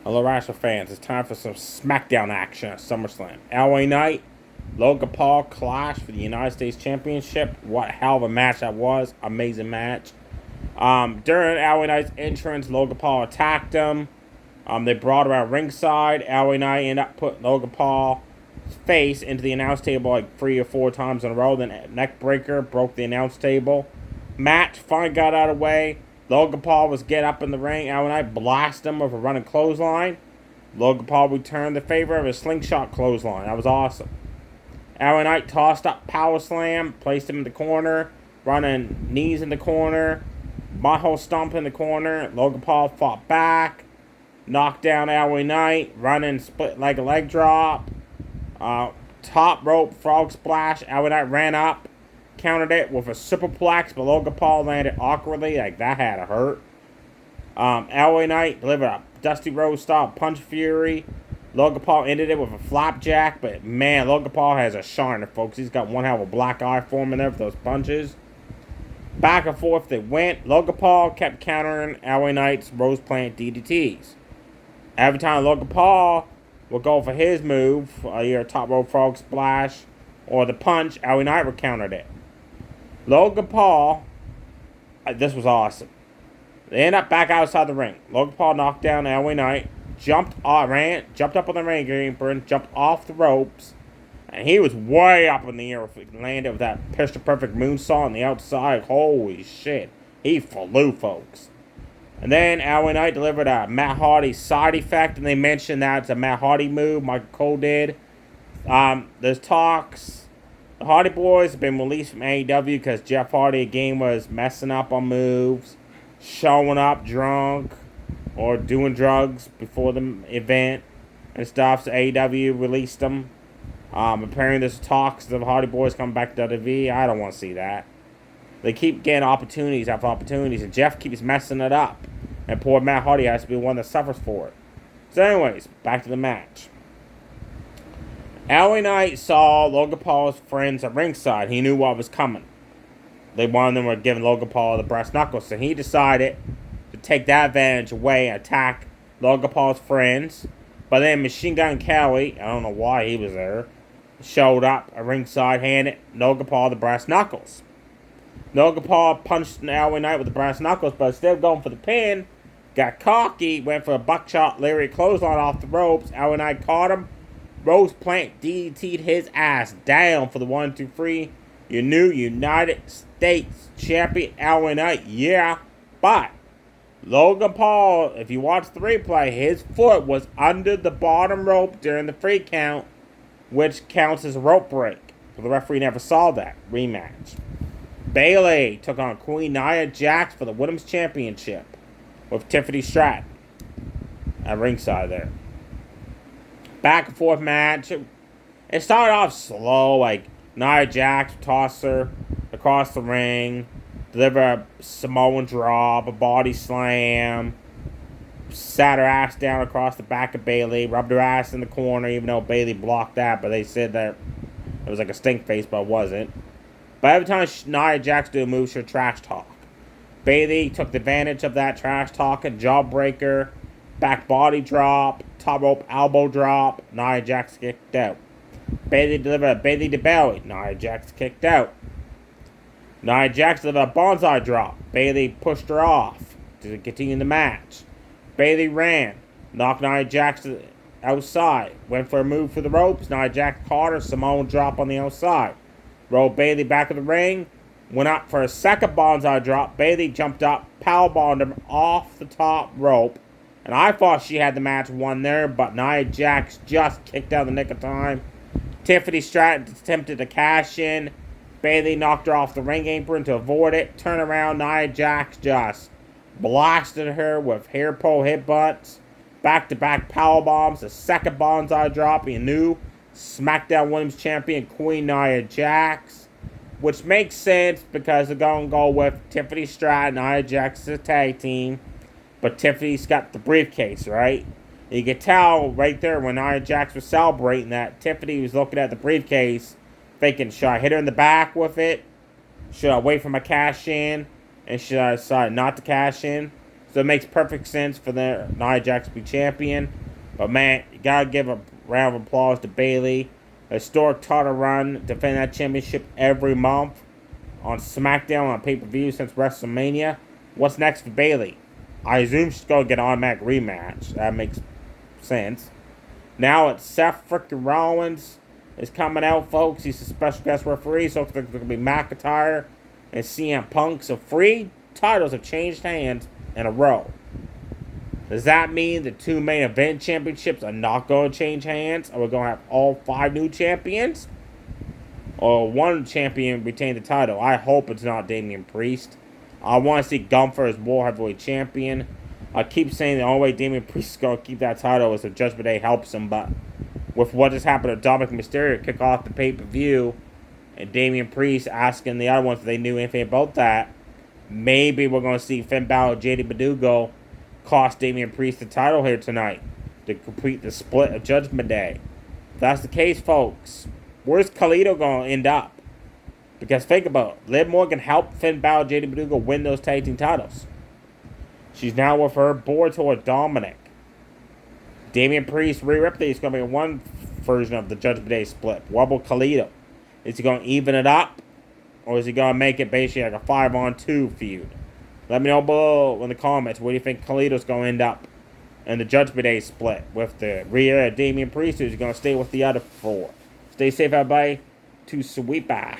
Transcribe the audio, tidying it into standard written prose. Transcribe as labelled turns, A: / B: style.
A: Hello, wrestling fans. It's time for some SmackDown action at SummerSlam. LA Knight, Logan Paul clash for the United States Championship. What a hell of a match that was. Amazing match. During LA Knight's entrance, Logan Paul attacked him. They brought him out ringside. LA Knight ended up putting Logan Paul's face into the announce table like 3 or 4 times in a row. Then neck breaker broke the announce table. Match finally got out of the way. Logan Paul was get up in the ring. LA Knight blasted him with a running clothesline. Logan Paul returned the favor of a slingshot clothesline. That was awesome. LA Knight tossed up power slam, placed him in the corner, running knees in the corner, butthole stomp in the corner. Logan Paul fought back, knocked down LA Knight, running split leg drop, top rope frog splash. LA Knight ran up, countered it with a superplex, but Logan Paul landed awkwardly. Like, that had to hurt. LA Knight delivered a Dusty Rhodes style punch fury. Logan Paul ended it with a flapjack, but man, Logan Paul has a shiner, folks. He's got one hell of a black eye forming there for those punches. Back and forth they went. Logan Paul kept countering LA Knight's Rose Plant DDTs. Every time Logan Paul would go for his move, either top rope frog splash or the punch, LA Knight would counter it. Logan Paul, this was awesome. They end up back outside the ring. Logan Paul knocked down LA Knight, jumped up on the ring apron, jumped off the ropes, and he was way up in the air. Landed with that picture perfect moonsault on the outside. Holy shit. He flew, folks. And then LA Knight delivered a Matt Hardy side effect, and they mentioned that it's a Matt Hardy move. Michael Cole did. There's talks. The Hardy Boys have been released from AEW because Jeff Hardy again was messing up on moves, showing up drunk, or doing drugs before the event and stuff. So AEW released them. Apparently there's talks of Hardy Boys coming back to WWE. I don't want to see that. They keep getting opportunities after opportunities, and Jeff keeps messing it up. And poor Matt Hardy has to be one that suffers for it. So anyways, back to the match. LA Knight saw Logan Paul's friends at ringside. He knew what was coming. One of them were giving Logan Paul the brass knuckles, so he decided to take that advantage away and attack Logan Paul's friends. But then Machine Gun Kelly, I don't know why he was there, showed up at ringside, handed Logan Paul the brass knuckles. Logan Paul punched LA Knight with the brass knuckles, but instead of going for the pin, got cocky, went for a buckshot lariat clothesline off the ropes. LA Knight caught him. Rose Plant DDT'd his ass down for the 1, 2, 3. Your new United States champion, LA Knight. Yeah, but Logan Paul, if you watch the replay, his foot was under the bottom rope during the free count, which counts as a rope break. But the referee never saw that. Rematch. Bayley took on Queen Nia Jax for the Women's Championship with Tiffany Stratton at ringside there. Back and forth match. It started off slow, like Nia Jax tossed her across the ring, deliver a Samoan drop, a body slam, sat her ass down across the back of Bayley, rubbed her ass in the corner, even though Bayley blocked that, but they said that it was like a stink face, but it wasn't. But every time Nia Jax did a move, she would trash talk. Bayley took advantage of that trash talk and jawbreaker, back body drop, top rope elbow drop. Nia Jax kicked out. Bayley delivered a Bayley to belly. Nia Jax kicked out. Nia Jax delivered a bonsai drop. Bayley pushed her off to continue the match. Bayley ran, knocked Nia Jax outside, went for a move for the ropes. Nia Jax caught her, Samoan drop on the outside. Rolled Bayley back in the ring, went up for a second bonsai drop. Bayley jumped up, powerbombed him off the top rope. And I thought she had the match won there, but Nia Jax just kicked out of the nick of time. Tiffany Stratton attempted to cash in. Bayley knocked her off the ring apron to avoid it. Turn around, Nia Jax just blasted her with hair pull headbutts. Back-to-back powerbombs. A second bonsai drop. You knew SmackDown Women's Champion Queen Nia Jax. Which makes sense because they're going to go with Tiffany Stratton, Nia Jax as a tag team. But Tiffany's got the briefcase, right? You could tell right there when Nia Jax was celebrating that Tiffany was looking at the briefcase, thinking, should I hit her in the back with it? Should I wait for my cash in? And should I decide not to cash in? So it makes perfect sense for the Nia Jax to be champion. But man, you gotta give a round of applause to Bayley. A historic title run, defending that championship every month on SmackDown on pay-per-view since WrestleMania. What's next for Bayley? I assume she's gonna get an automatic rematch. That makes sense. Now it's Seth freaking Rollins is coming out, folks. He's a special guest referee, so it's going to be McIntyre and CM Punk. So 3 titles have changed hands in a row. Does that mean the 2 main event championships are not going to change hands? Are we going to have all 5 new champions? Or 1 champion retain the title? I hope it's not Damian Priest. I want to see Gunther as World Heavyweight Champion. I keep saying the only way Damian Priest is going to keep that title is if Judgment Day helps him, but with what just happened to Dominic Mysterio to kick off the pay-per-view, and Damian Priest asking the other ones if they knew anything about that, maybe we're going to see Finn Balor, JD Madugo cost Damian Priest the title here tonight to complete the split of Judgment Day. If that's the case, folks, where's Kalisto going to end up? Because think about it, Liv Morgan helped Finn Balor, JD Madugo win those tag team titles. She's now with her board toward Dominic. Damian Priest, Rhea Ripley is going to be one version of the Judgment Day split. What about Kalisto? Is he going to even it up? Or is he going to make it basically like a 5-on-2 feud? Let me know below in the comments where do you think Kalisto's going to end up in the Judgment Day split with the Rhea Damian Priest, who's going to stay with the other 4. Stay safe, everybody. To sweet bye.